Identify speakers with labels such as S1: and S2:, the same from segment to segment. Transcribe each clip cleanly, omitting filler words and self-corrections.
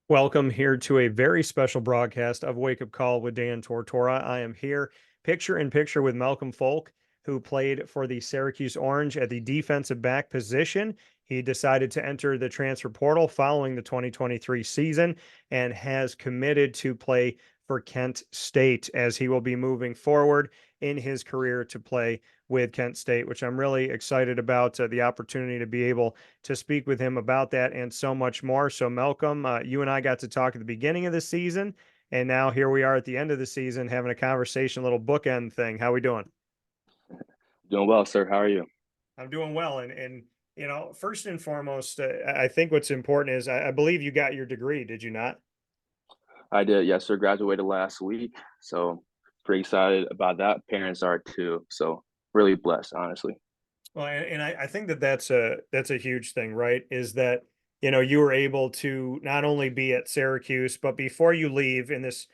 S1: Welcome here to a very special broadcast of Wake Up Call with Dan Tortora. I am here picture in picture with Malcolm Folk, who played for the Syracuse Orange at the defensive back position. He decided to enter the transfer portal following the 2023 season and has committed to play for Kent State as he will be moving forward in his career to play with Kent State, which I'm really excited about the opportunity to be able to speak with him about that and so much more. So, Malcolm, you and I got to talk at the beginning of the season, and now here we are at the end of the season having a conversation, a little bookend thing. How we doing?
S2: Doing well, sir. How are you?
S1: I'm doing well, and first and foremost, I think what's important is I believe you got your degree. Did you not?
S2: I did, yes, sir. Graduated last week, so pretty excited about that. Parents are too, so really blessed, honestly.
S1: Well, and I think that that's a huge thing, right? Is that you were able to not only be at Syracuse, but before you leave in this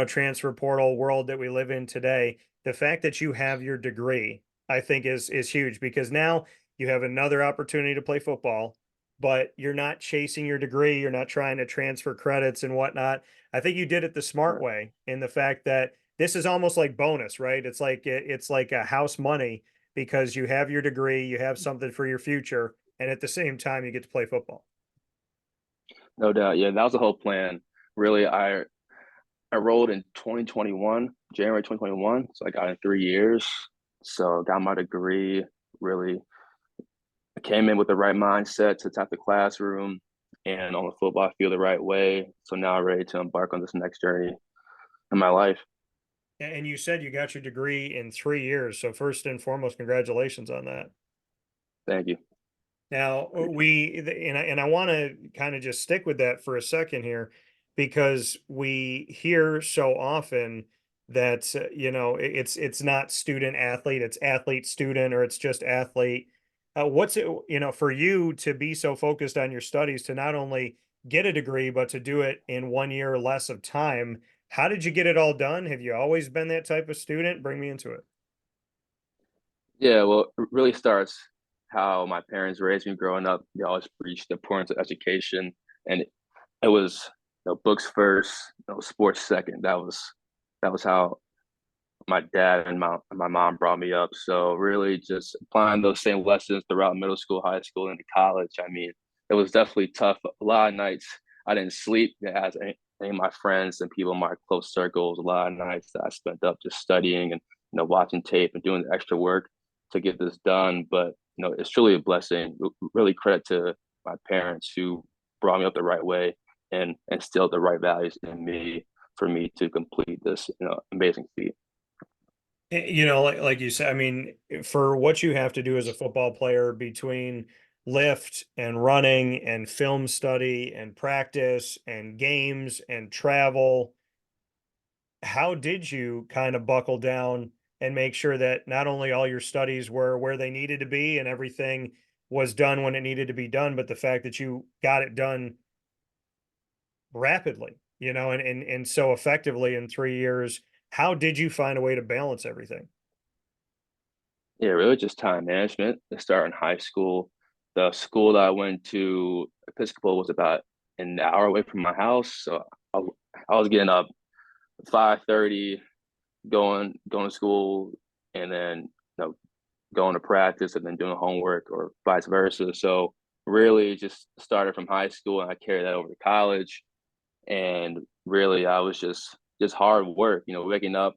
S1: transfer portal world that we live in today, the fact that you have your degree, I think is huge because now you have another opportunity to play football, but you're not chasing your degree, you're not trying to transfer credits and whatnot. I think you did it the smart
S2: Right.
S1: way in the fact that this is almost like bonus, right? It's like a house money because you have your degree, you have something for your future, and at the same time, you get to play football.
S2: No doubt. Yeah, that was the whole plan. Really, I enrolled in 2021, January 2021, so I got in 3 years. So got my degree. Really, I came in with the right mindset to attack the classroom and on the football field the right way. So now I'm ready to embark on this next journey in my life.
S1: And you said you got your degree in 3 years. So first and foremost, congratulations on that.
S2: Thank you.
S1: Now
S2: Appreciate
S1: and I want to kind of just stick with that for a second here because we hear so often that it's not student athlete, it's athlete student, or it's just athlete. What's it for you to be so focused on your studies to not only get a degree but to do it in 1 year or less of time? How did you get it all done? Have you always been that type of student? Bring me into it.
S2: Yeah, well, it really starts how my parents raised me growing up. They always preached the importance of education, and it was books first, sports second. That was how my dad and my mom brought me up. So really, just applying those same lessons throughout middle school, high school, into college. I mean, it was definitely tough. A lot of nights I didn't sleep, as any of my friends and people in my close circles. A lot of nights that I spent up just studying and watching tape and doing the extra work to get this done. But it's truly a blessing. Really credit to my parents who brought me up the right way and instilled the right values in me for me to complete this amazing feat.
S1: Like you said, I mean, for what you have to do as a football player between lift and running and film study and practice and games and travel, how did you kind of buckle down and make sure that not only all your studies were where they needed to be and everything was done when it needed to be done, but the fact that you got it done rapidly, and so effectively in 3 years? How did you find a way to balance everything?
S2: Yeah, really just time management. To start in high school, the school that I went to, Episcopal, was about an hour away from my house. So I, I was getting up 5:30, going to school, and then going to practice and then doing homework or vice versa. So really just started from high school and I carried that over to college. And really I was just hard work, waking up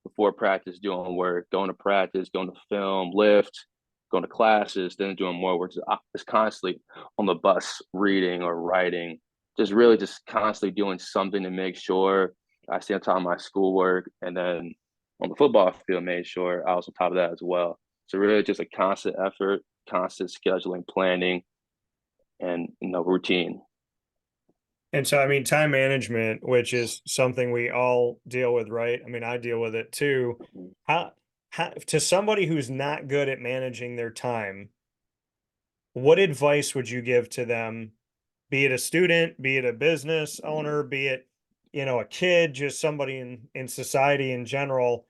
S2: before practice, doing work, going to practice, going to film, lift, going to classes, then doing more work. Just constantly on the bus, reading or writing, just really just constantly doing something to make sure I stay on top of my schoolwork. And then on the football field, made sure I was on top of that as well. So really just a constant effort, constant scheduling, planning, and routine.
S1: And so, I mean, time management, which is something we all deal with, right? I mean, I deal with it too. How, how to somebody who's not good at managing their time, what advice would you give to them? Be it a student, be it a business owner, be it, a kid, just somebody in society in general.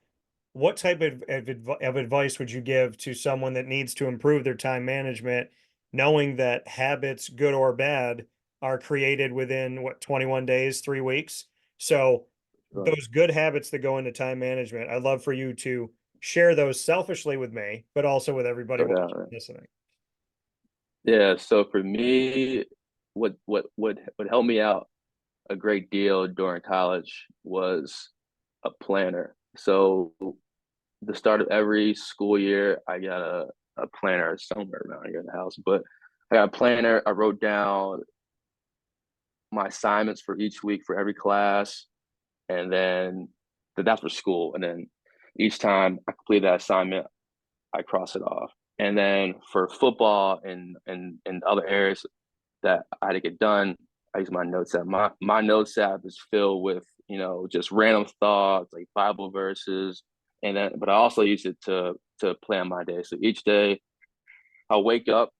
S1: What type of advice would you give to someone that needs to improve their time management, knowing that habits, good or bad, are created within what, 21 days, 3 weeks. So
S2: Sure.
S1: those good habits that go into time management, I'd love for you to share those selfishly with me, but also with everybody
S2: No
S1: watching
S2: doubt.
S1: and listening.
S2: Yeah. So for me, what helped me out a great deal during college was a planner. So the start of every school year, I got a planner somewhere around here in the house, but I got a planner. I wrote down my assignments for each week for every class, and then that's for school. And then each time I complete that assignment, I cross it off. And then for football and other areas that I had to get done, I use my notes app. My notes app is filled with, just random thoughts like Bible verses. And then but I also use it to plan my day. So each day I'll wake up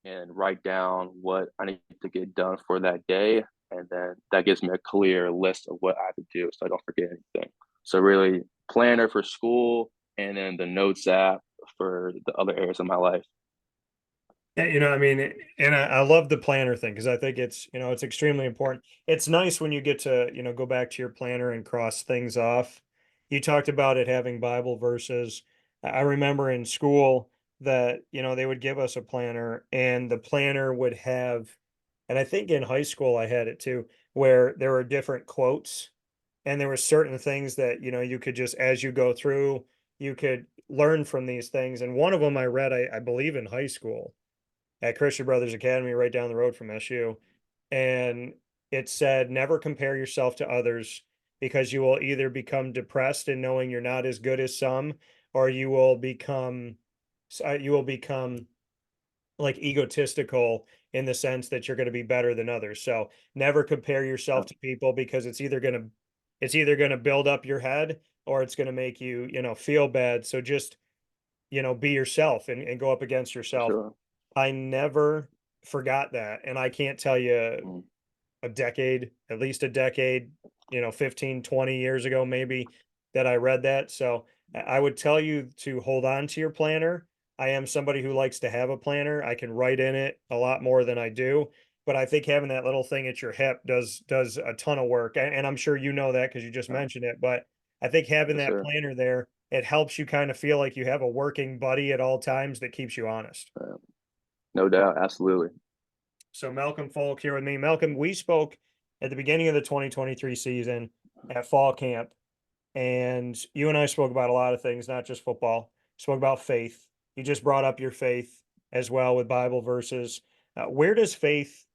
S2: and write down what I need to get done for that day. And then that gives me a clear list of what I have to do so I don't forget anything. So really planner for school and then the notes app for the other areas of my life.
S1: Yeah, I mean, and I love the planner thing because I think it's extremely important. It's nice when you get to, go back to your planner and cross things off. You talked about it having Bible verses. I remember in school that, they would give us a planner and the planner would have, and I think in high school I had it too, where there were different quotes and there were certain things that, you could just, as you go through, you could learn from these things. And one of them I read, I believe in high school at Christian Brothers Academy right down the road from SU. And it said, never compare yourself to others because you will either become depressed in knowing you're not as good as some, or you will become like egotistical in the sense that you're going to be better than others. So never compare yourself to people because it's either going to build up your head or it's going to make you, feel bad. So just, be yourself and go up against
S2: For
S1: yourself.
S2: sure.
S1: I never forgot that. And I can't tell you
S2: Mm.
S1: a decade, at least a decade, 15, 20 years ago, maybe that I read that. So I would tell you to hold on to your planner. I am somebody who likes to have a planner. I can write in it a lot more than I do, but I think having that little thing at your hip does a ton of work. And I'm sure you know that because you just mentioned it, but I think having
S2: Yes,
S1: that
S2: sir.
S1: planner there, it helps you kind of feel like you have a working buddy at all times that keeps you honest.
S2: No doubt. Absolutely.
S1: So Malcolm Folk here with me. Malcolm, we spoke at the beginning of the 2023 season at fall camp, and you and I spoke about a lot of things, not just football. Spoke about faith. You just brought up your faith as well with Bible verses. Where does faith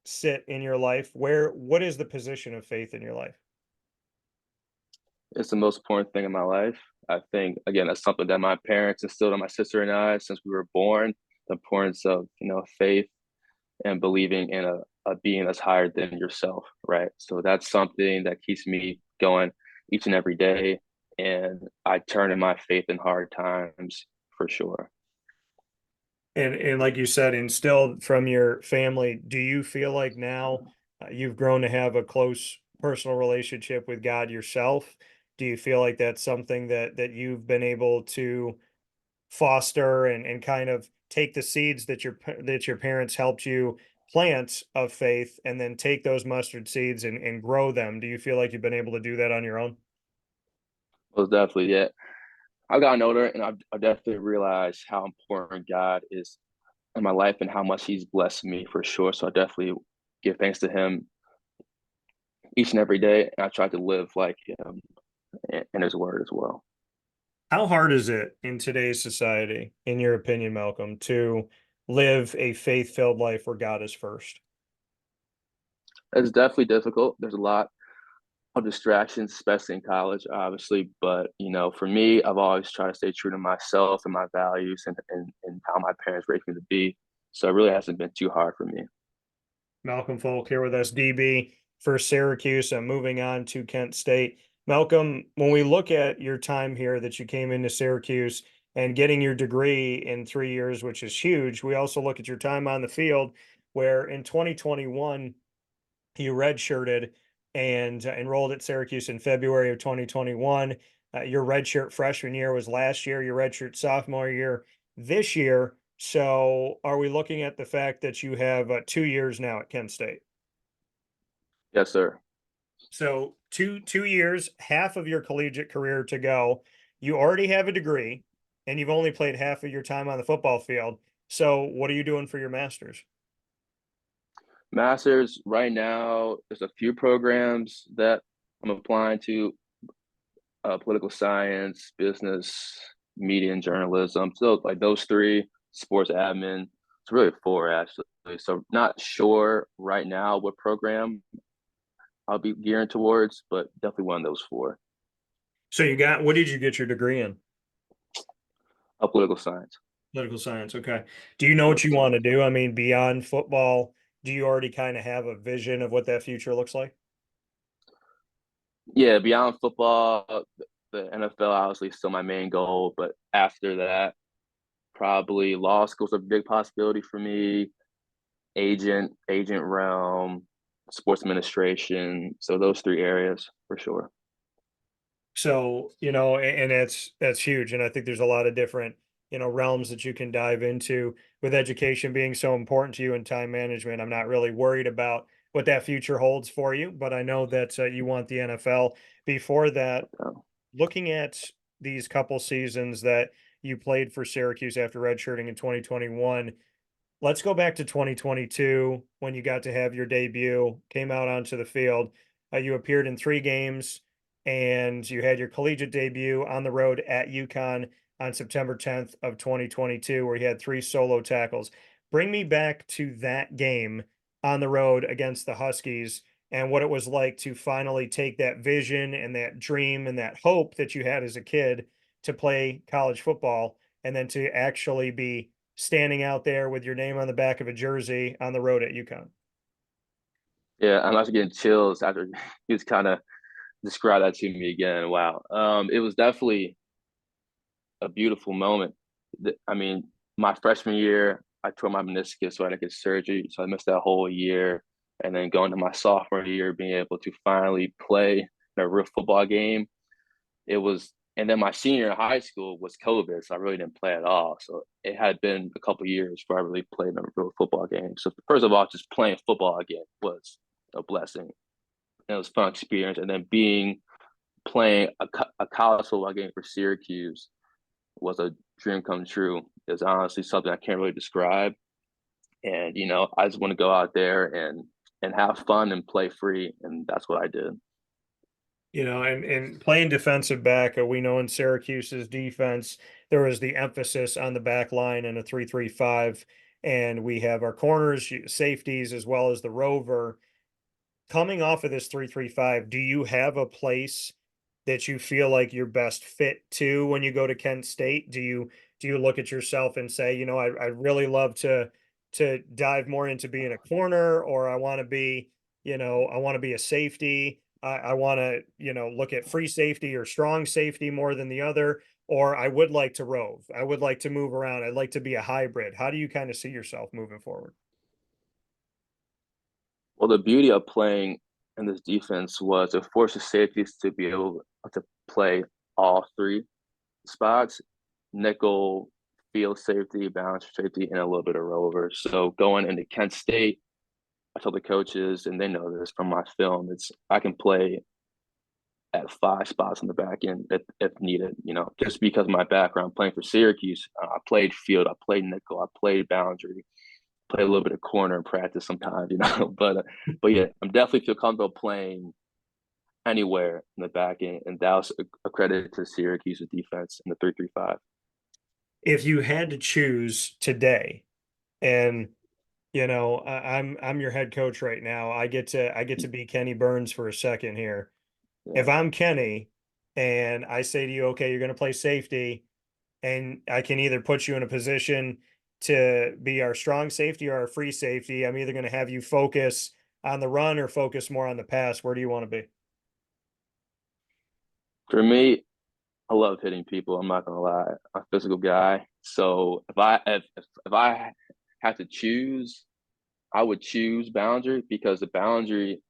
S1: sit in your life? What is the position of faith in your life?
S2: It's the most important thing in my life. I think, again, that's something that my parents instilled in my sister and I since we were born, the importance of, faith and believing in a being that's higher than yourself, right? So that's something that keeps me going each and every day. And I turn in my faith in hard times for sure.
S1: And like you said, instilled from your family, do you feel like now you've grown to have a close personal relationship with God yourself? Do you feel like that's something that you've been able to foster and kind of take the seeds that your parents helped you plant of faith and then take those mustard seeds and grow them? Do you feel like you've been able to do that on your own?
S2: Most definitely, yeah. I've gotten older and I've definitely realized how important God is in my life and how much He's blessed me for sure. So I definitely give thanks to Him each and every day. And I try to live like Him in His word as well.
S1: How hard is it in today's society, in your opinion, Malcolm, to live a faith-filled life where God is first?
S2: It's definitely difficult. There's a lot of distractions, especially in college, obviously. But for me, I've always tried to stay true to myself and my values and how my parents raised me to be. So it really hasn't been too hard for me.
S1: Malcolm Folk here with us, DB for Syracuse, and moving on to Kent State. Malcolm, when we look at your time here that you came into Syracuse and getting your degree in 3 years, which is huge, we also look at your time on the field, where in 2021 you redshirted and enrolled at Syracuse in February of 2021. Your redshirt freshman year was last year, your redshirt sophomore year this year. So are we looking at the fact that you have 2 years now at Kent State?
S2: Yes, sir.
S1: So two years, half of your collegiate career to go. You already have a degree, and you've only played half of your time on the football field. So what are you doing for your master's?
S2: Masters right now, there's a few programs that I'm applying to, political science, business, media and journalism. So like those three, sports admin. It's really four actually. So not sure right now what program I'll be gearing towards, but definitely one of those four.
S1: So you got, what did you get your degree in?
S2: Political science.
S1: Political science. Okay. Do you know what
S2: Political
S1: you want to
S2: science.
S1: do? I mean, beyond football, do you already kind of have a vision of what that future looks like?
S2: Yeah, beyond football, the NFL obviously is still my main goal, but after that, probably law school's a big possibility for me. Agent realm, sports administration. So those three areas for sure.
S1: So, and that's huge. And I think there's a lot of different, realms that you can dive into with education being so important to you and time management. I'm not really worried about what that future holds for you, but I know that you want the NFL. Before that,
S2: So,
S1: looking at these couple seasons that you played for Syracuse after redshirting in 2021, let's go back to 2022 when you got to have your debut, came out onto the field. You appeared in 3 games and you had your collegiate debut on the road at UConn on September 10th of 2022, where you had 3 solo tackles. Bring me back to that game on the road against the Huskies and what it was like to finally take that vision and that dream and that hope that you had as a kid to play college football and then to actually be standing out there with your name on the back of a jersey on the road at UConn.
S2: yeah, I'm actually getting chills after he was kind of described that to me again. Wow. It was definitely a beautiful moment. I mean, my freshman year, I tore my meniscus, so I had to get surgery. So I missed that whole year. And then going to my sophomore year, being able to finally play in a real football game, it was. And then my senior in high school was COVID, so I really didn't play at all. So it had been a couple years before I really played in a real football game. So first of all, just playing football again was a blessing. And it was a fun experience. And then playing a college football game for Syracuse was a dream come true. It's honestly something I can't really describe. And I just want to go out there and have fun and play free, and that's what I did.
S1: And playing defensive back, we know in Syracuse's defense, there was the emphasis on the back line in a 3-3-5. And we have our corners, safeties, as well as the rover. Coming off of this 3-3-5, do you have a place that you feel like you're best fit to when you go to Kent State? Do you look at yourself and say, I really love to dive more into being a corner, or I want to be a safety. I want to, look at free safety or strong safety more than the other, or I would like to rove. I would like to move around. I'd like to be a hybrid. How do you kind of see yourself moving forward?
S2: Well, the beauty of playing in this defense was it forces safeties to be able to play all three spots: nickel, field safety, balance safety, and a little bit of rover. So going into Kent State, I told the coaches, and they know this from my film, it's I can play at 5 spots on the back end if needed. Just because of my background playing for Syracuse, I played field, I played nickel, I played boundary, play a little bit of corner in practice sometimes. But yeah, I'm definitely feel comfortable playing anywhere in the back end, and that was a credit to Syracuse's defense in the 3-3-5.
S1: If you had to choose today, and I'm your head coach right now. I get to be Kenny Burns for a second here. If
S2: Yeah.
S1: I'm Kenny and I say to you, okay, you're going to play safety, and I can either put you in a position to be our strong safety or our free safety, I'm either going to have you focus on the run or focus more on the pass. Where do you want to be?
S2: For me, I love hitting people. I'm not gonna lie, I'm a physical guy. So if I have to choose, I would choose boundary because the boundary,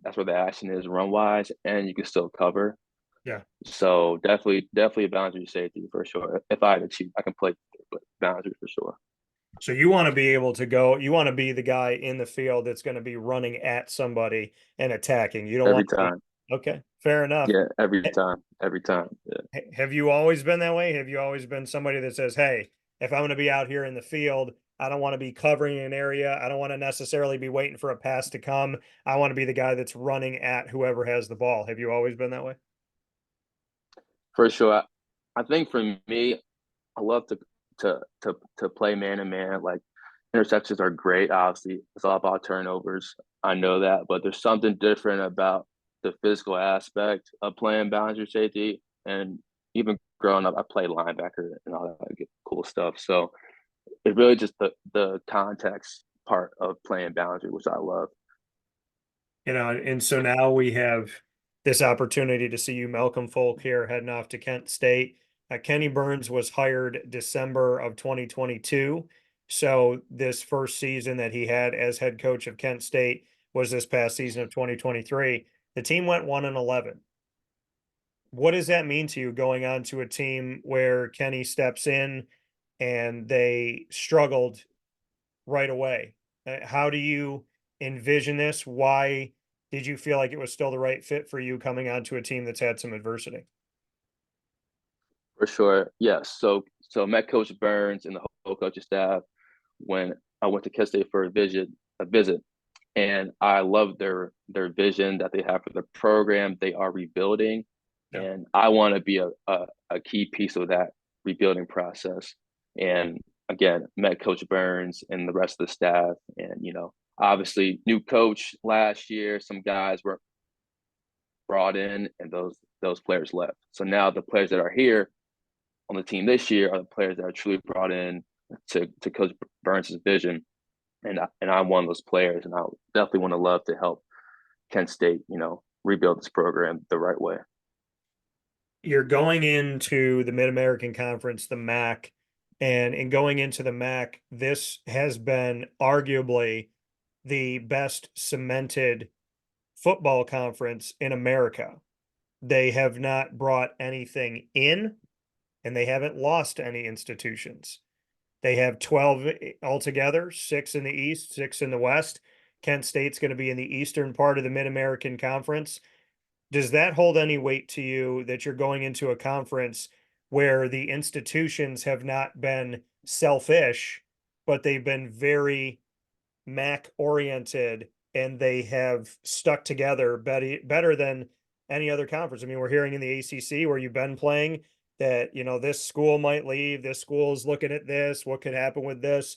S2: that's where the action is run wise, and you can still cover.
S1: Yeah.
S2: So definitely a boundary safety for sure. If I had to choose, I can play boundary for sure.
S1: So you want to be able to go, you want to be the guy in the field that's going to be running at somebody and attacking. You don't
S2: every
S1: want to be,
S2: time.
S1: okay, fair enough.
S2: Yeah, every time. Yeah,
S1: Have you always been that way? Have you always been somebody that says, hey, if I'm going to be out here in the field, I don't want to be covering an area. I don't want to necessarily be waiting for a pass to come. I want to be the guy that's running at whoever has the ball. Have you always been that way?
S2: for sure. I think for me, I love to play man to man. Like interceptions are great. Obviously, it's all about turnovers. I know that, but there's something different about the physical aspect of playing boundary safety. And even growing up, I played linebacker and all that good, cool stuff. So it's really just the context part of playing boundary, which I love.
S1: And so now we have this opportunity to see you, Malcolm Folk, here heading off to Kent State. Kenny Burns was hired December of 2022. So this first season that he had as head coach of Kent State was this past season of 2023. The team went 1-11. What does that mean to you going on to a team where Kenny steps in and they struggled right away? How do you envision this? Why did you feel like it was still the right fit for you coming onto a team that's had some adversity?
S2: For sure. Yes. So met Coach Burns and the whole coaching staff when I went to Kent State for a visit, and I love their vision that they have for the program. They are rebuilding,
S1: Yeah.
S2: and I want to be a key piece of that rebuilding process. And again, met Coach Burns and the rest of the staff, and obviously new coach last year. Some guys were brought in, and those players left. So now the players that are here on the team this year are the players that are truly brought in to Coach Burns' vision, and I'm one of those players, and I definitely want to love to help Kent State, rebuild this program the right way.
S1: You're going into the Mid American Conference, the MAC, and in going into the MAC, this has been arguably the best cemented football conference in America. They have not brought anything in, and they haven't lost any institutions. They have 12 altogether, six in the East, six in the West. Kent State's going to be in the eastern part of the Mid American Conference. Does that hold any weight to you that you're going into a conference where the institutions have not been selfish, but they've been very MAC oriented and they have stuck together better than any other conference? I mean, we're hearing in the ACC where you've been playing that, this school might leave, this school is looking at this, what could happen with this?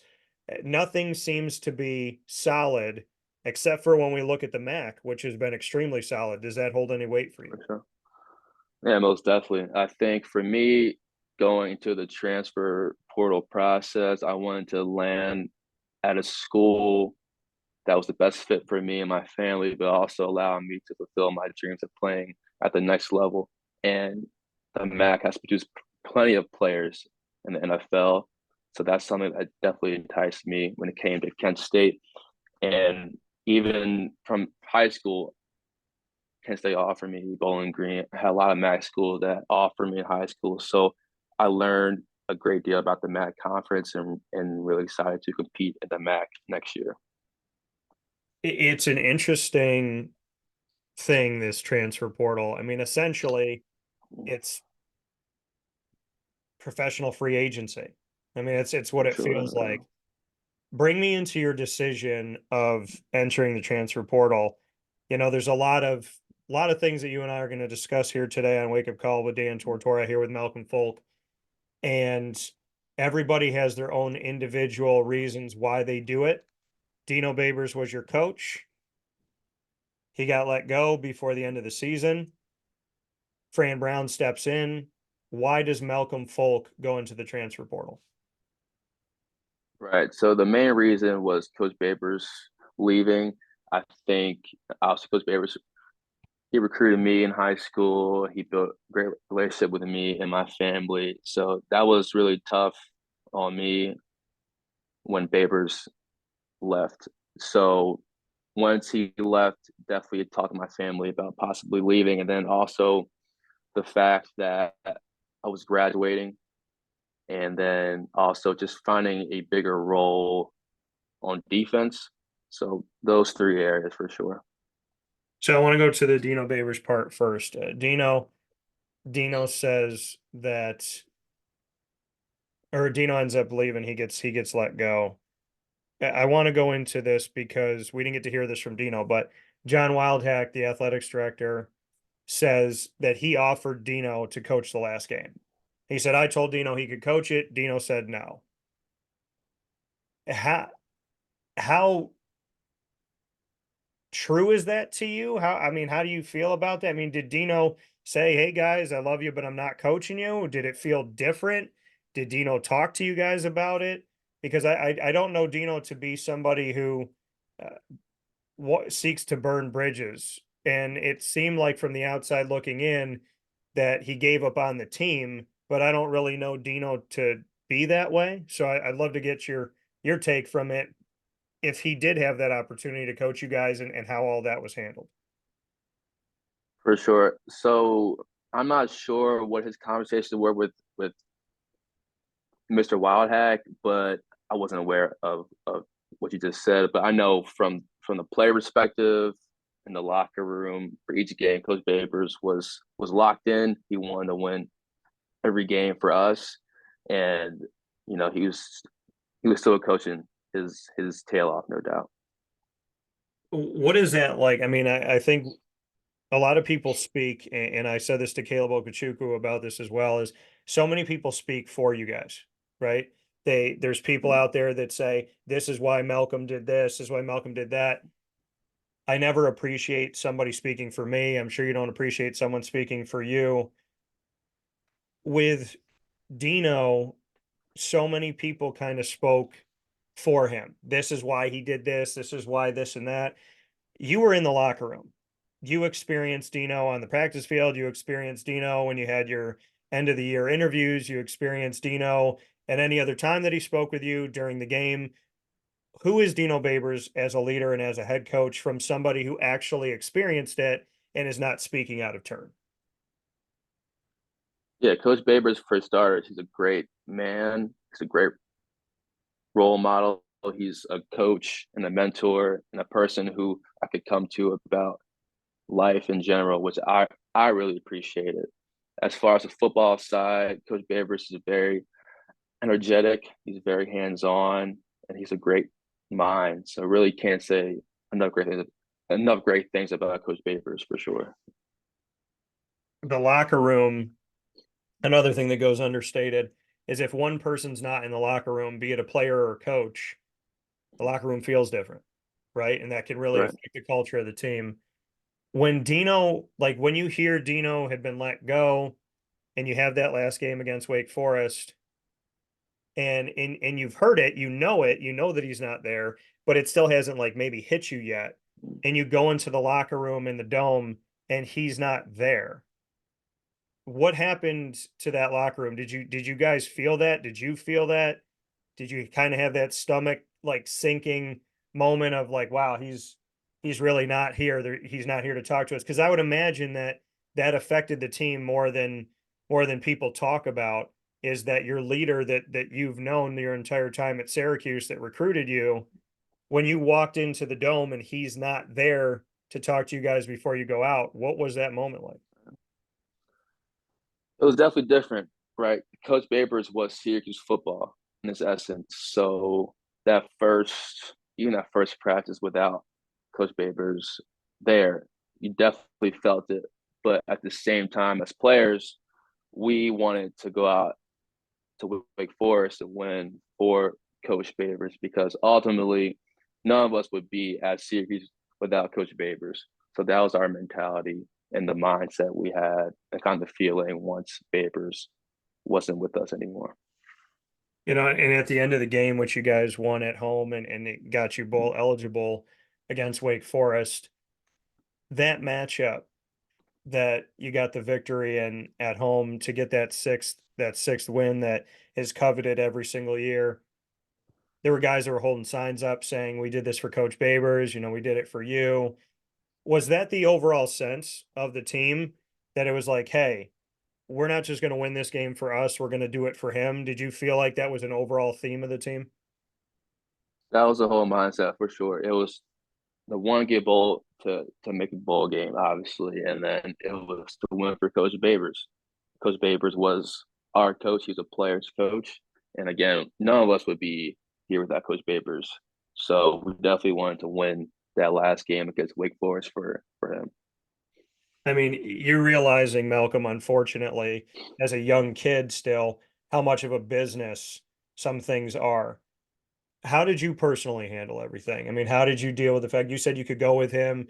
S1: Nothing seems to be solid except for when we look at the MAC, which has been extremely solid. Does that hold any weight for you?
S2: For sure. Yeah, most definitely. I think for me, going to the transfer portal process, I wanted to land at a school that was the best fit for me and my family, but also allowing me to fulfill my dreams of playing at the next level. And the MAC has produced plenty of players in the NFL. So that's something that definitely enticed me when it came to Kent State. And even from high school, Kent State offered me Bowling Green. I had a lot of MAC schools that offered me in high school. So I learned a great deal about the MAC conference and really excited to compete at the MAC next year.
S1: It's an interesting thing, this transfer portal. I mean, essentially, it's professional free agency. I mean, it's what
S2: For
S1: it feels
S2: sure.
S1: like. Bring me into your decision of entering the transfer portal. There's a lot of things that you and I are going to discuss here today on Wake Up Call with Dan Tortora here with Malcolm Folk. And everybody has their own individual reasons why they do it. Dino Babers was your coach. He got let go before the end of the season. Fran Brown steps in. Why does Malcolm Folk go into the transfer portal?
S2: Right. So the main reason was Coach Babers leaving. I think also Coach Babers, he recruited me in high school. He built a great relationship with me and my family. So that was really tough on me when Babers left. So once he left, definitely talked to my family about possibly leaving. And then also the fact that I was graduating and then also just finding a bigger role on defense. So those three areas for sure.
S1: So I want to go to the Dino Babers part first. Dino says that, or Dino ends up leaving. He gets let go. I want to go into this because we didn't get to hear this from Dino, but John Wildhack, the athletics director, says that he offered Dino to coach the last game. He said, I told Dino he could coach it. Dino said no. How true is that to you? I mean, how do you feel about that? I mean, did Dino say, "Hey guys, I love you, but I'm not coaching you"? Did it feel different? Did Dino talk to you guys about it? Because I don't know Dino to be somebody who uh, seeks to burn bridges, and it seemed like from the outside looking in that he gave up on the team. But I don't really know Dino to be that way. So I'd love to get your take from it if he did have that opportunity to coach you guys and how all that was handled.
S2: For sure. So I'm not sure what his conversations were with Mr. Wildhack, but I wasn't aware of what you just said. But I know from the player perspective in the locker room for each game, Coach Babers was locked in. He wanted to win every game for us, and he was still coaching his tail off, no doubt.
S1: What is that like? I mean, I think a lot of people speak, and I said this to Caleb Okachukwu about this as well, is so many people speak for you guys, right? There's people out there that say, this is why Malcolm did this is why Malcolm did that. I never appreciate somebody speaking for me. I'm sure you don't appreciate someone speaking for you. With Dino, so many people kind of spoke for him. This is why he did this. This is why this and that. You were in the locker room. You experienced Dino on the practice field. You experienced Dino when you had your end of the year interviews. You experienced Dino at any other time that he spoke with you during the game. Who is Dino Babers as a leader and as a head coach from somebody who actually experienced it and is not speaking out of turn?
S2: Yeah, Coach Babers, for starters, he's a great man. He's a great role model. He's a coach and a mentor and a person who I could come to about life in general, which I really appreciate it. As far as the football side, Coach Babers is very energetic. He's very hands on, and he's a great mind. So really can't say enough great things about Coach Babers for sure.
S1: The locker room, another thing that goes understated is if one person's not in the locker room, be it a player or a coach, the locker room feels different, right? And that can really
S2: Right.
S1: affect the culture of the team. When Dino, like when you hear Dino had been let go and you have that last game against Wake Forest and you've heard it, you know that he's not there, but it still hasn't like maybe hit you yet. And you go into the locker room in the dome and he's not there. What happened to that locker room? Did you guys feel that? Did you feel that? Did you kind of have that stomach like sinking moment of like, wow, he's really not here. He's not here to talk to us. Because I would imagine that that affected the team more than people talk about. Is that your leader that you've known your entire time at Syracuse that recruited you? When you walked into the dome and he's not there to talk to you guys before you go out, what was that moment like?
S2: It was definitely different, right? Coach Babers was Syracuse football in its essence. So even that first practice without Coach Babers there, you definitely felt it. But at the same time, as players, we wanted to go out to Wake Forest and win for Coach Babers because ultimately, none of us would be at Syracuse without Coach Babers. So that was our mentality and the mindset we had, and kind of feeling once Babers wasn't with us anymore.
S1: And at the end of the game, which you guys won at home and it got you bowl eligible against Wake Forest, that matchup that you got the victory and at home to get that sixth win that is coveted every single year. There were guys that were holding signs up saying, we did this for Coach Babers, we did it for you. Was that the overall sense of the team that it was like, hey, we're not just going to win this game for us, we're going to do it for him. Did you feel like that was an overall theme of the team?
S2: That was the whole mindset for sure. It was the one get bowl to make a bowl game, obviously, and then it was to win for Coach Babers. Coach Babers was our coach. He's a player's coach, and again, none of us would be here without Coach Babers. So we definitely wanted to win that last game against Wake Forest for him.
S1: I mean, you're realizing, Malcolm, unfortunately, as a young kid still, how much of a business some things are. How did you personally handle everything? I mean, how did you deal with the fact you said you could go to him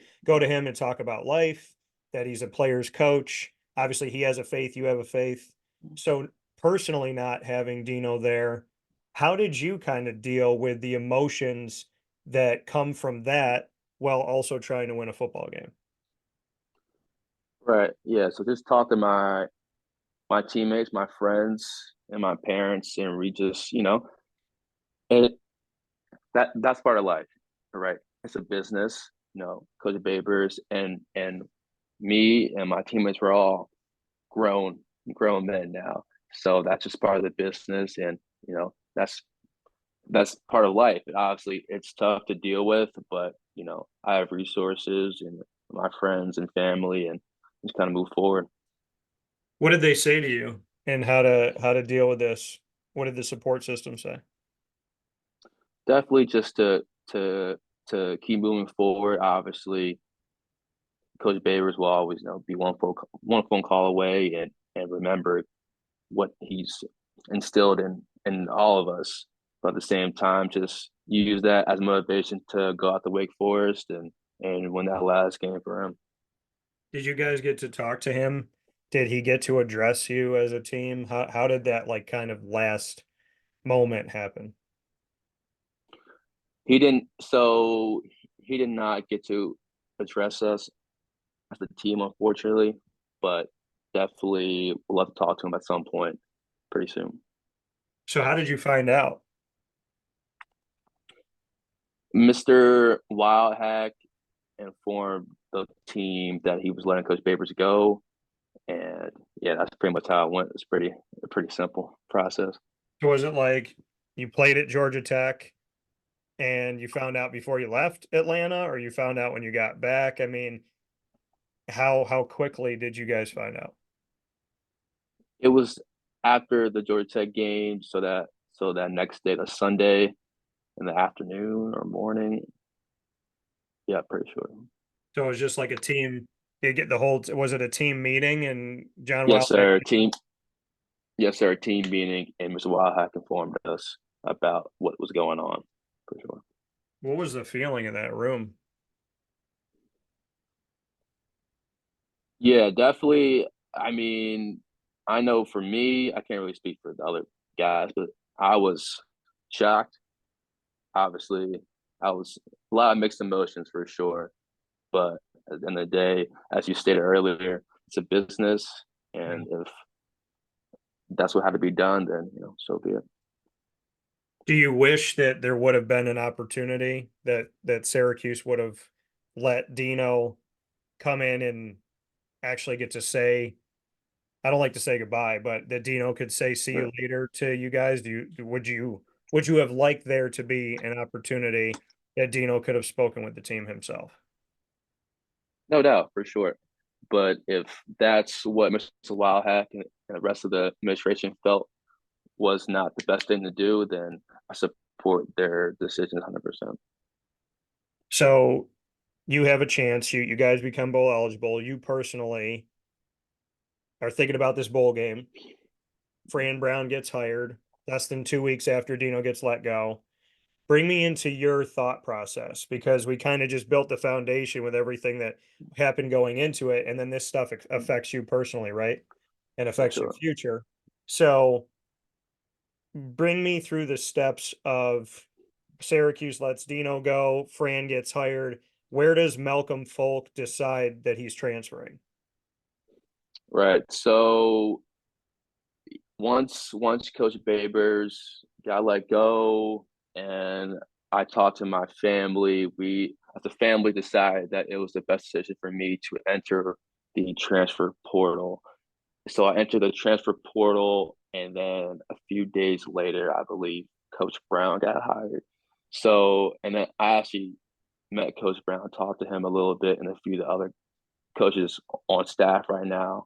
S1: and talk about life, that he's a player's coach. Obviously, he has a faith, you have a faith. So, personally, not having Dino there, how did you kind of deal with the emotions that come from that while also trying to win a football game?
S2: Right. Yeah. So just talk to my teammates, my friends, and my parents, and we just and that's part of life, right? It's a business. Coach Babers and me and my teammates were all grown grown men now, so that's just part of the business, and that's part of life. And obviously, it's tough to deal with, but I have resources and my friends and family, and just kind of move forward.
S1: What did they say to you and how to deal with this? What did the support system say?
S2: Definitely just to keep moving forward. Obviously, Coach Babers will always be one phone call away, and remember what he's instilled in all of us. But at the same time, just use that as motivation to go out to Wake Forest and win that last game for him.
S1: Did you guys get to talk to him? Did he get to address you as a team? How did that like kind of last moment happen?
S2: He didn't. So he did not get to address us as a team, unfortunately. But definitely, we'll have to talk to him at some point pretty soon.
S1: So how did you find out?
S2: Mr. Wildhack informed the team that he was letting Coach Babers go, and yeah, that's pretty much how it went. It's a pretty simple process.
S1: So was it like you played at Georgia Tech and you found out before you left Atlanta, or you found out when you got back? I mean, how quickly did you guys find out?
S2: It was after the Georgia Tech game, so that next day, the Sunday in the afternoon or morning. Yeah, pretty sure.
S1: So it was just like a team. You get the whole. Was it a team meeting and John
S2: Yes,
S1: Wildcat?
S2: sir. Yes, sir. Team meeting, and Mr. Wildhack informed us about what was going on. For sure.
S1: What was the feeling in that room?
S2: Yeah, definitely. I mean, I know for me, I can't really speak for the other guys, but I was shocked. Obviously, I was a lot of mixed emotions for sure. But at the end of the day, as you stated earlier, it's a business, and if that's what had to be done, then so be it.
S1: Do you wish that there would have been an opportunity that Syracuse would have let Dino come in and actually get to say, I don't like to say goodbye, but that Dino could say see you
S2: Right.
S1: later to you guys? Would you have liked there to be an opportunity that Dino could have spoken with the team himself?
S2: No doubt, for sure. But if that's what Mr. Wildhack and the rest of the administration felt was not the best thing to do, then I support their decision 100%.
S1: So you have a chance. You guys become bowl eligible. You personally are thinking about this bowl game. Fran Brown gets hired less than 2 weeks after Dino gets let go. Bring me into your thought process, because we kind of just built the foundation with everything that happened going into it. And then this stuff affects you personally, right? And
S2: For
S1: affects your
S2: sure.
S1: future. So bring me through the steps of Syracuse lets Dino go, Fran gets hired. Where does Malcolm Folk decide that he's transferring?
S2: Right. So once Coach Babers got let go, and I talked to my family, we as a family decided that it was the best decision for me to enter the transfer portal. so I entered the transfer portal, and then a few days later, I believe Coach Brown got hired. So, and then I actually met Coach Brown, talked to him a little bit, and a few of the other coaches on staff right now.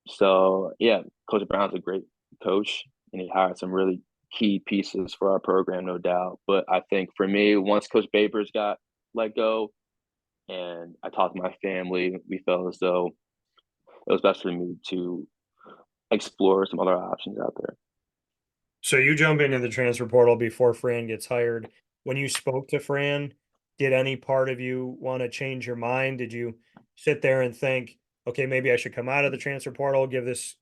S2: So, yeah, Coach Brown's a great coach, and he hired some really key pieces for our program, no doubt. But I think for me, once Coach Babers got let go, and I talked to my family, we felt as though it was best for me to explore some other options out there.
S1: So you jump into the transfer portal before Fran gets hired. When you spoke to Fran, did any part of you want to change your mind? Did you sit there and think, okay, maybe I should come out of the transfer portal, give this,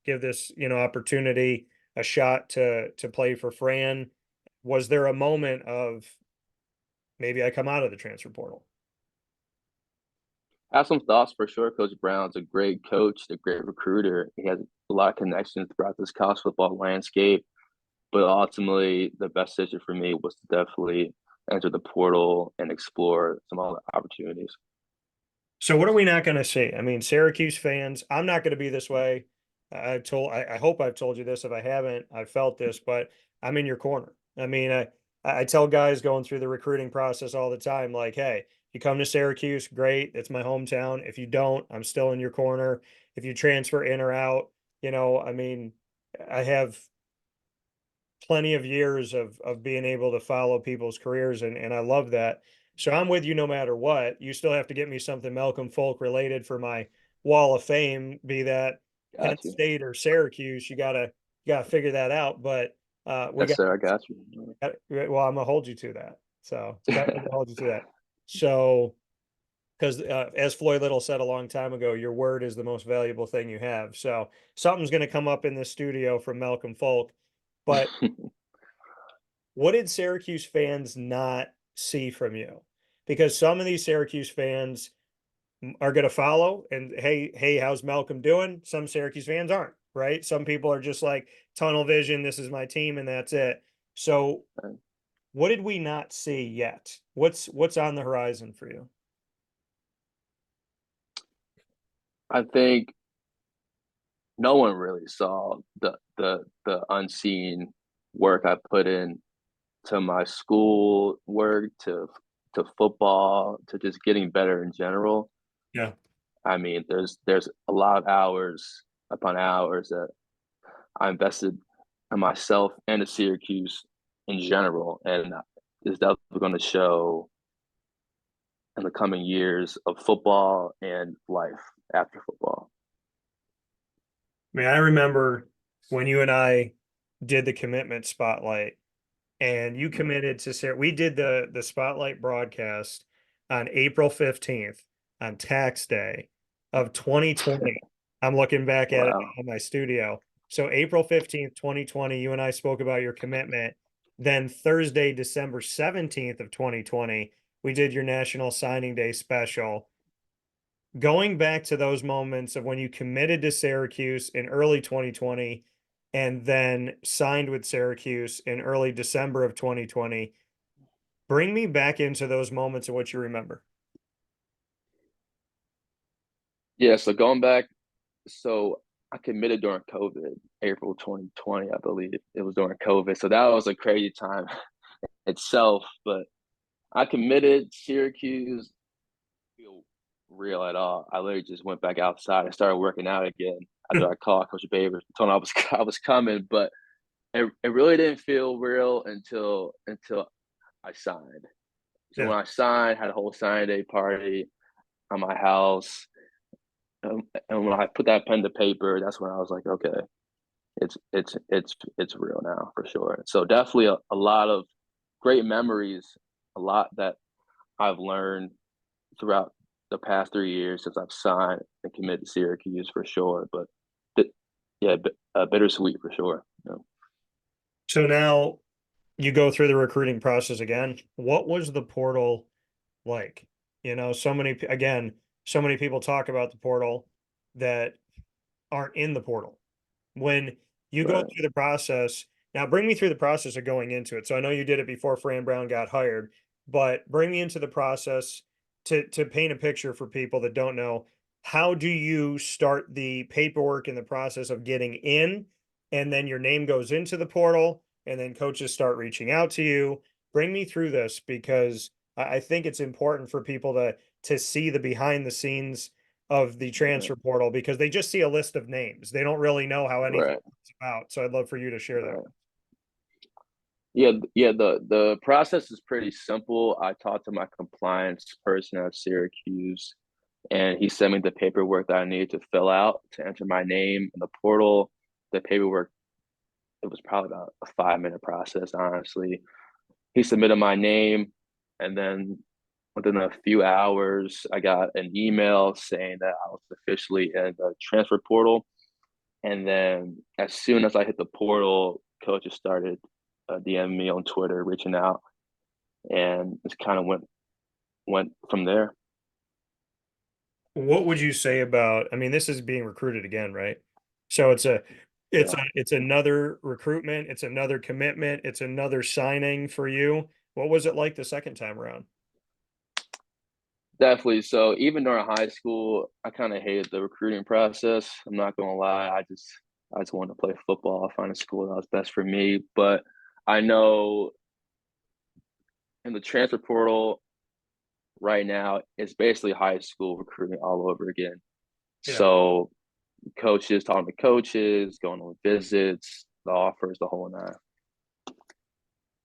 S1: opportunity a shot to play for Fran? Was there a moment of maybe I come out of the transfer portal?
S2: I have some thoughts for sure. Coach Brown's a great coach, a great recruiter. He has a lot of connections throughout this college football landscape. But ultimately, the best decision for me was to definitely enter the portal and explore some other opportunities.
S1: So what are we not going to see? I mean, Syracuse fans, I'm not going to be this way. I hope I've told you this. If I haven't, I've felt this, but I'm in your corner. I mean, I tell guys going through the recruiting process all the time, like, hey, you come to Syracuse, great. It's my hometown. If you don't, I'm still in your corner. If you transfer in or out, I mean, I have plenty of years of being able to follow people's careers, and I love that. So I'm with you no matter what. You still have to get me something Malcolm Folk related for my wall of fame, be that Penn
S2: Got you.
S1: State or Syracuse. You gotta figure that out. But we
S2: Yes,
S1: got
S2: sir. I got you.
S1: well, I'm gonna hold you to that. So definitely hold you to that. So because as Floyd Little said a long time ago, your word is the most valuable thing you have. So something's going to come up in this studio from Malcolm Folk. But what did Syracuse fans not see from you? Because some of these Syracuse fans are going to follow and hey, how's Malcolm doing? Some Syracuse fans aren't, right? Some people are just like tunnel vision, this is my team and that's it. So what did we not see yet? What's on the horizon for you?
S2: I think no one really saw the unseen work I put in to my school work, to football, to just getting better in general.
S1: Yeah.
S2: I mean, there's a lot of hours upon hours that I invested in myself and in Syracuse in general, and is definitely going to show in the coming years of football and life after football.
S1: I mean, I remember when you and I did the commitment spotlight and you committed to Sarah. We did the spotlight broadcast on April 15th on tax day of 2020. I'm looking back at it
S2: Wow.
S1: in my studio. So April 15th, 2020, you and I spoke about your commitment. Then Thursday, December 17th of 2020, we did your National Signing Day special. Going back to those moments of when you committed to Syracuse in early 2020 and then signed with Syracuse in early December of 2020, bring me back into those moments of what you remember.
S2: Yeah, so going back, so I committed during COVID, April 2020, I believe. It was during COVID. So that was a crazy time itself. But I committed Syracuse, feel real at all. I literally just went back outside and started working out again after I called Coach Babers, told him I was coming, but it really didn't feel real until I signed. So
S1: Yeah.
S2: when I signed, had a whole signing day party at my house. And when I put that pen to paper, that's when I was like, okay, it's real now for sure. So definitely a lot of great memories, a lot that I've learned throughout the past 3 years since I've signed and committed to Syracuse for sure. But yeah, bittersweet for sure.
S1: So now you go through the recruiting process again. What was the portal like? So many people talk about the portal that aren't in the portal. When you go
S2: Right.
S1: through the process, now bring me through the process of going into it. So I know you did it before Fran Brown got hired, but bring me into the process to paint a picture for people that don't know. how do you start the paperwork and the process of getting in? And then your name goes into the portal, and then coaches start reaching out to you. Bring me through this because I think it's important for people to see the behind the scenes of the
S2: Right,
S1: transfer portal because they just see a list of names. They don't really know how anything
S2: right,
S1: is about. So I'd love for you to share that.
S2: right. Yeah. The process is pretty simple. I talked to my compliance person at Syracuse, and he sent me the paperwork that I needed to fill out to enter my name in the portal. The paperwork, it was probably about a 5 minute process, honestly. He submitted my name, and then within a few hours, I got an email saying that I was officially in the transfer portal. And then as soon as I hit the portal, coaches started DMing me on Twitter, reaching out, and it kind of went from there.
S1: What would you say about, I mean, this is being recruited again, right? So
S2: Yeah,
S1: it's another recruitment, it's another commitment, it's another signing for you. What was it like the second time around?
S2: definitely. So even during high school, I kind of hated the recruiting process. I'm not gonna lie. I just wanted to play football, find a school that was best for me. But I know in the transfer portal right now, it's basically high school recruiting all over again.
S1: Yeah.
S2: So coaches talking to coaches, going on visits, the offers, the whole nine.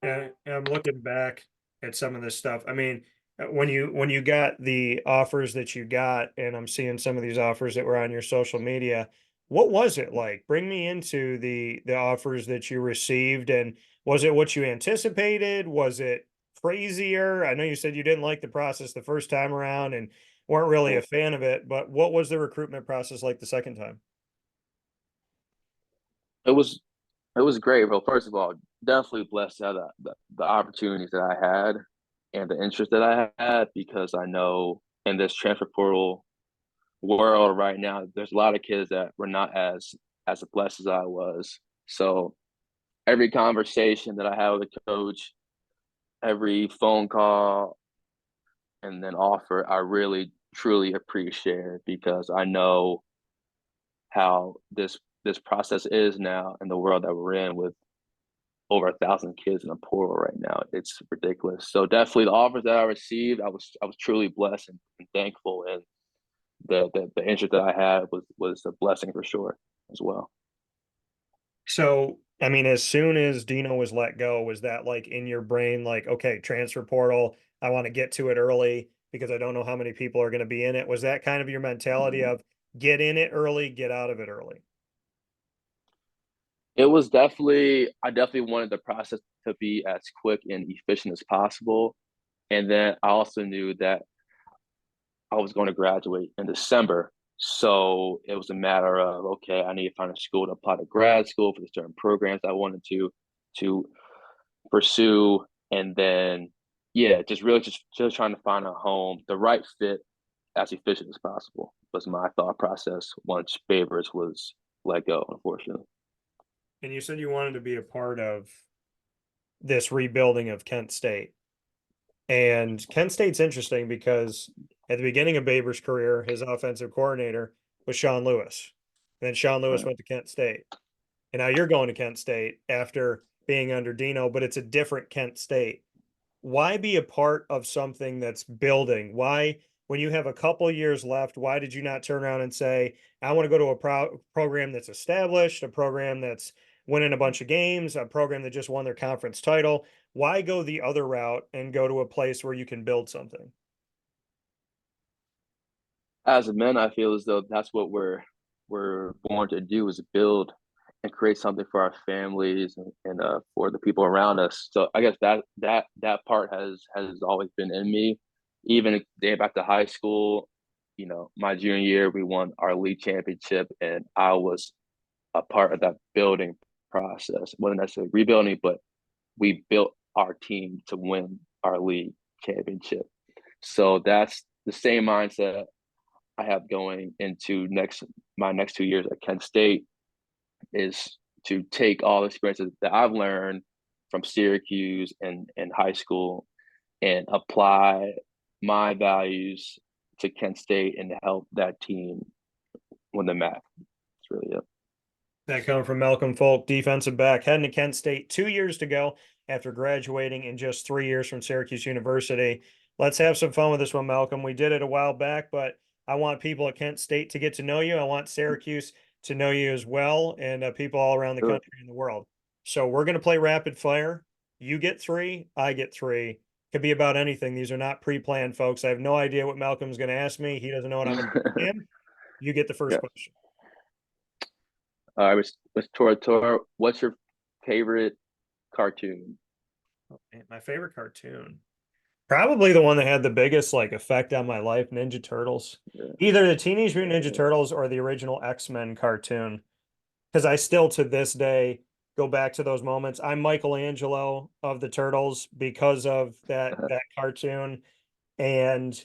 S1: And I'm looking back at some of this stuff. I mean, when you got the offers that you got, and I'm seeing some of these offers that were on your social media, what was it like? Bring me into the offers that you received, and was it what you anticipated? Was it crazier? I know you said you didn't like the process the first time around and weren't really a fan of it, but what was the recruitment process like the second time?
S2: It was it was great. Well, first of all, definitely blessed to have the opportunities that I had and the interest that I had because I know in this transfer portal world right now, there's a lot of kids that were not as blessed as I was. So every conversation that I had with a coach, every phone call, and then offer, I really truly appreciate it because I know how this process is now in the world that we're in with over 1,000 kids in the portal right now. It's ridiculous. So definitely the offers that I received, I was truly blessed and thankful, and the interest that I had was a blessing for sure as well.
S1: So, I mean, as soon as Dino was let go, was that like in your brain, like, okay, transfer portal, I want to get to it early because I don't know how many people are going to be in it? Was that kind of your mentality
S2: Mhm.
S1: of get in it early, get out of it early?
S2: It was definitely I definitely wanted the process to be as quick and efficient as possible. And then I also knew that I was going to graduate in December. So it was a matter of, okay, I need to find a school to apply to grad school for the certain programs I wanted to pursue. And then yeah, just really just trying to find a home, the right fit as efficient as possible was my thought process once Babers was let go, unfortunately.
S1: And you said you wanted to be a part of this rebuilding of Kent State. And Kent State's interesting because at the beginning of Baber's career, his offensive coordinator was Sean Lewis. And then Sean Lewis
S2: Right.
S1: went to Kent State. And now you're going to Kent State after being under Dino, but it's a different Kent State. Why be a part of something that's building? Why, when you have a couple years left, why did you not turn around and say, I want to go to a program that's established, a program that's winning a bunch of games, a program that just won their conference title? Why go the other route and go to a place where you can build something?
S2: As a men, I feel as though that's what we're born to do is build and create something for our families and for the people around us. So I guess that part has always been in me. Even day back to high school, my junior year we won our league championship, and I was a part of that building process. Wasn't necessarily rebuilding, but we built our team to win our league championship. So that's the same mindset I have going into my next 2 years at Kent State is to take all the experiences that I've learned from Syracuse and high school and apply my values to Kent State and to help that team win the MAC. That's really it.
S1: That come from Malcolm Folk, defensive back, heading to Kent State 2 years to go after graduating in just 3 years from Syracuse University. Let's have some fun with this one, Malcolm. We did it a while back, but I want people at Kent State to get to know you. I want Syracuse to know you as well, and people all around the
S2: Sure.
S1: country and the world. So we're going to play rapid fire. You get three, I get three. Could be about anything. These are not pre-planned, folks. I have no idea what Malcolm's going to ask me. He doesn't know what I'm going to ask him. You get the first
S2: Yeah.
S1: question.
S2: All right, with Tortora, what's your favorite cartoon?
S1: Oh, man, my favorite cartoon. Probably the one that had the biggest like effect on my life, Ninja Turtles.
S2: Yeah.
S1: Either the Teenage Mutant Ninja
S2: Yeah.
S1: Turtles or the original X-Men cartoon. Because I still to this day go back to those moments. I'm Michelangelo of the Turtles because of that cartoon. And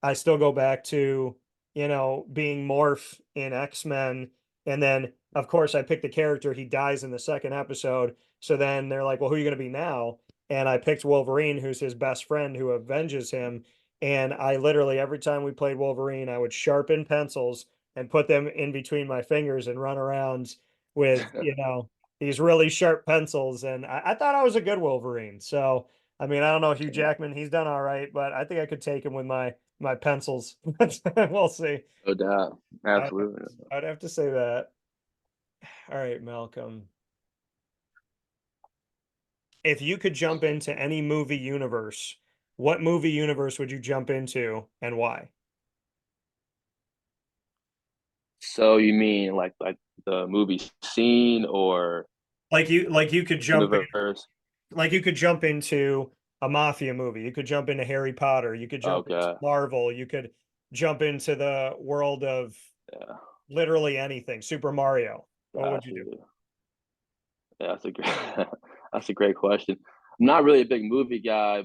S1: I still go back to, being Morph in X-Men. And then, of course, I picked the character. He dies in the second episode. So then they're like, well, who are you going to be now? And I picked Wolverine, who's his best friend who avenges him. And I literally, every time we played Wolverine, I would sharpen pencils and put them in between my fingers and run around with, these really sharp pencils. And I thought I was a good Wolverine. So, I mean, I don't know, Hugh Jackman, he's done all right, but I think I could take him with my pencils. We'll see.
S2: No doubt.
S1: I'd,
S2: Absolutely.
S1: I'd have to say that. All right, Malcolm. If you could jump into any movie universe, what movie universe would you jump into and why?
S2: So you mean like the movie scene or
S1: Like you could jump in,
S2: universe?
S1: like you could jump into a mafia movie. You could jump into Harry Potter. You could jump into
S2: Okay.
S1: Marvel. You could jump into the world of
S2: Yeah.
S1: literally anything. Super Mario. What would
S2: Got
S1: you do?
S2: you. Yeah, that's a great that's a great question. I'm not really a big movie guy.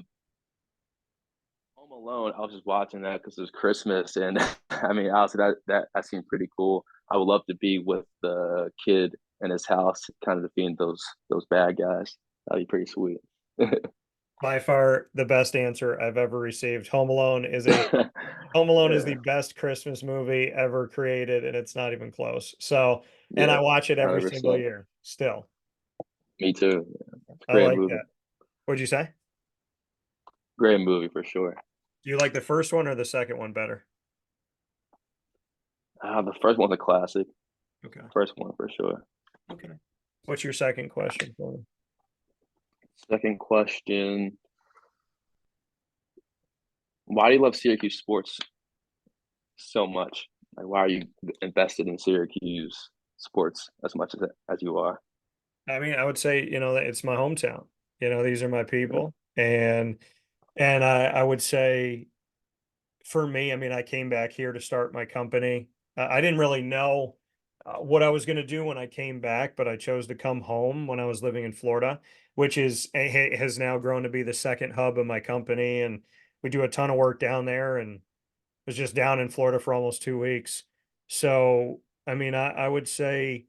S2: Home Alone, I was just watching that because it was Christmas, and I mean, honestly, that seemed pretty cool. I would love to be with the kid in his house, kind of defeating those bad guys. That'd be pretty sweet.
S1: By far the best answer I've ever received. Home Alone is the
S2: Yeah,
S1: best Christmas movie ever created, and it's not even close. So, and I
S2: yeah,
S1: watch it every single
S2: 100%.
S1: year still.
S2: Me too. Yeah. It's a
S1: I
S2: great
S1: like
S2: movie.
S1: that. What'd you say?
S2: Great movie for sure.
S1: Do you like the first one or the second one better?
S2: The first one's a classic.
S1: Okay.
S2: First one for sure.
S1: Okay. What's your second question for me?
S2: Second question: why do you love Syracuse sports so much? Like, why are you invested in Syracuse sports as much as you are?
S1: I mean, I would say, that it's my hometown. These are my
S2: Yeah.
S1: people. And I would say for me, I mean, I came back here to start my company. I didn't really know what I was going to do when I came back, but I chose to come home when I was living in Florida, which has now grown to be the second hub of my company. And we do a ton of work down there and was just down in Florida for almost 2 weeks. So, I mean, I would say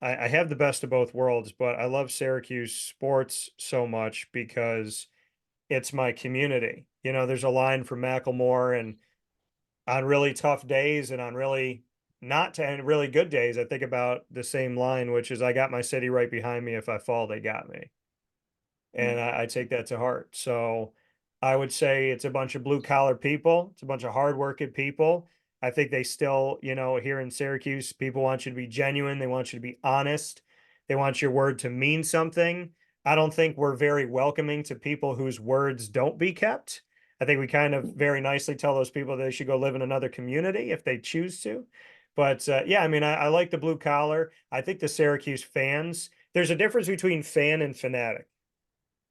S1: I have the best of both worlds, but I love Syracuse sports so much because it's my community. There's a line from Macklemore, and on really tough days and on really not to and really good days, I think about the same line, which is I got my city right behind me. If I fall, they got me. And I take that to heart. So I would say it's a bunch of blue collar people. It's a bunch of hardworking people. I think they still, here in Syracuse, people want you to be genuine. They want you to be honest. They want your word to mean something. I don't think we're very welcoming to people whose words don't be kept. I think we kind of very nicely tell those people they should go live in another community if they choose to. But yeah, I mean, I like the blue collar. I think the Syracuse fans, there's a difference between fan and fanatic.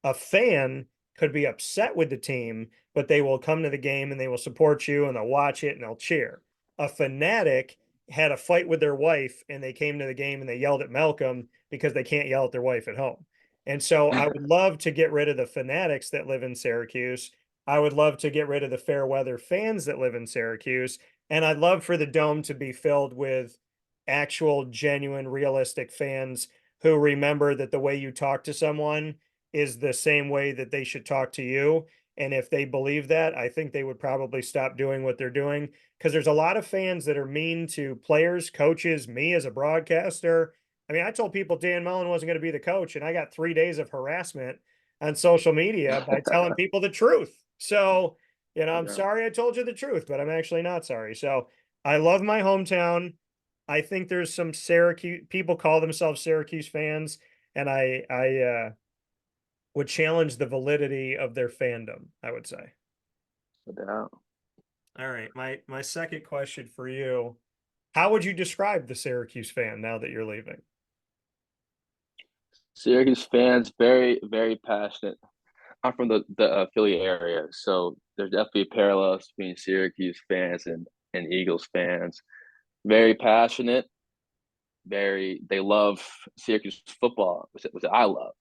S1: A fan could be upset with the team, but they will come to the game and they will support you and they'll watch it and they'll cheer. A fanatic had a fight with their wife and they came to the game and they yelled at Malcolm because they can't yell at their wife at home. And so I would love to get rid of the fanatics that live in Syracuse. I would love to get rid of the fair weather fans that live in Syracuse. And I'd love for the dome to be filled with actual, genuine, realistic fans who remember that the way you talk to someone is the same way that they should talk to you. And if they believe that, I think they would probably stop doing what they're doing, because there's a lot of fans that are mean to players, coaches, me as a broadcaster. I mean, I told people Dan Mullen wasn't going to be the coach, and I got 3 days of harassment on social media by telling people the truth. So, I'm
S2: Yeah.
S1: sorry I told you the truth, but I'm actually not sorry. So I love my hometown. I think there's some Syracuse people call themselves Syracuse fans, and I would challenge the validity of their fandom, I would say.
S2: No doubt.
S1: All right, my second question for you. How would you describe the Syracuse fan now that you're leaving?
S2: Syracuse fans, very, very passionate. I'm from the Philly area, so there's definitely parallels between Syracuse fans and Eagles fans. Very passionate. They love Syracuse football, which I love.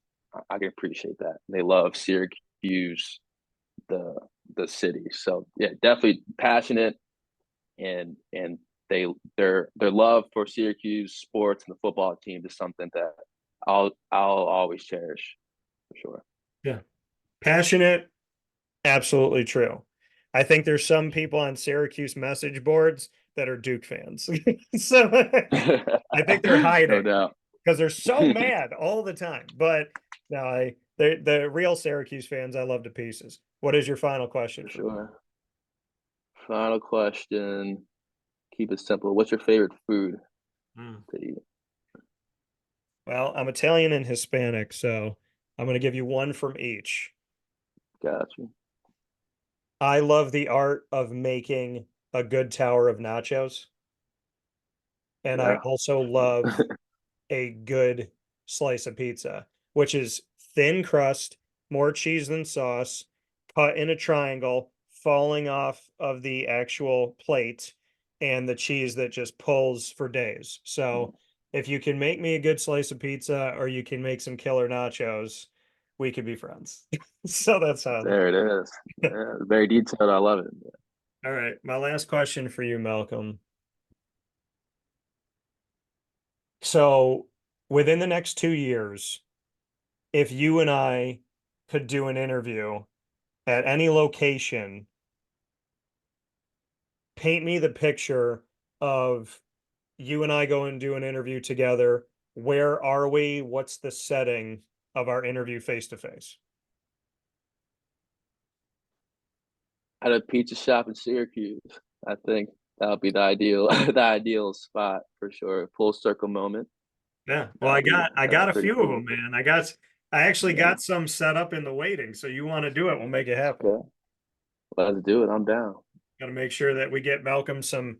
S2: I can appreciate that. They love Syracuse, the the city. So yeah, definitely passionate and their love for Syracuse sports and the football team is something that I'll always cherish for sure.
S1: Yeah. Passionate, absolutely true. I think there's some people on Syracuse message boards that are Duke fans. So I think they're
S2: No
S1: hiding
S2: doubt.
S1: because they're so mad all the time. But no, the real Syracuse fans I love to pieces. What is your final question
S2: For
S1: for me?
S2: sure. Final question. Keep it simple. What's your favorite food
S1: Mm.
S2: to eat?
S1: Well, I'm Italian and Hispanic, so I'm going to give you one from each.
S2: Got you.
S1: I love the art of making a good tower of nachos, and I
S2: Yeah.
S1: also love a good slice of pizza, which is thin crust, more cheese than sauce, cut in a triangle, falling off of the actual plate, and the cheese that just pulls for days. So if you can make me a good slice of pizza or you can make some killer nachos, we could be friends. So that's how I look
S2: There it is.
S1: at it.
S2: Yeah, very detailed. I love it.
S1: All right. My last question for you, Malcolm. So within the next 2 years, if you and I could do an interview at any location, paint me the picture of you and I go and do an interview together. Where are we? What's the setting of our interview face to face?
S2: At a pizza shop in Syracuse, I think that would be the ideal the ideal spot for sure. Full circle moment.
S1: Yeah. Well, I
S2: That'd be
S1: got a
S2: pretty
S1: few of them,
S2: cool.
S1: man. I actually
S2: Yeah.
S1: got some set up in the waiting. So you want to do it, we'll make it happen.
S2: Okay. Let's do it. I'm down.
S1: Got to make sure that we get Malcolm some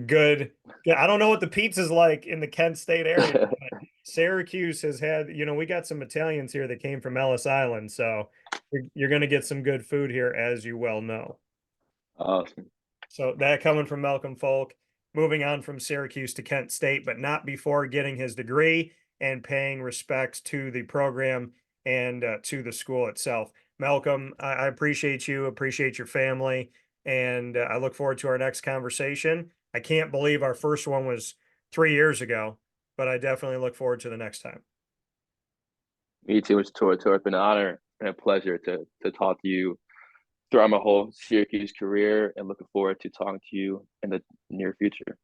S1: good. Yeah, I don't know what the pizza's like in the Kent State area, but Syracuse has had, we got some Italians here that came from Ellis Island, so you're going to get some good food here, as you well know.
S2: Awesome.
S1: So that coming from Malcolm Folk, moving on from Syracuse to Kent State, but not before getting his degree and paying respects to the program and to the school itself. Malcolm, I appreciate you, appreciate your family, and I look forward to our next conversation. I can't believe our first one was 3 years ago, but I definitely look forward to the next time.
S2: Me too, Mr. Tortora. It's been an honor and a pleasure to talk to you throughout my whole Syracuse career and looking forward to talking to you in the near future.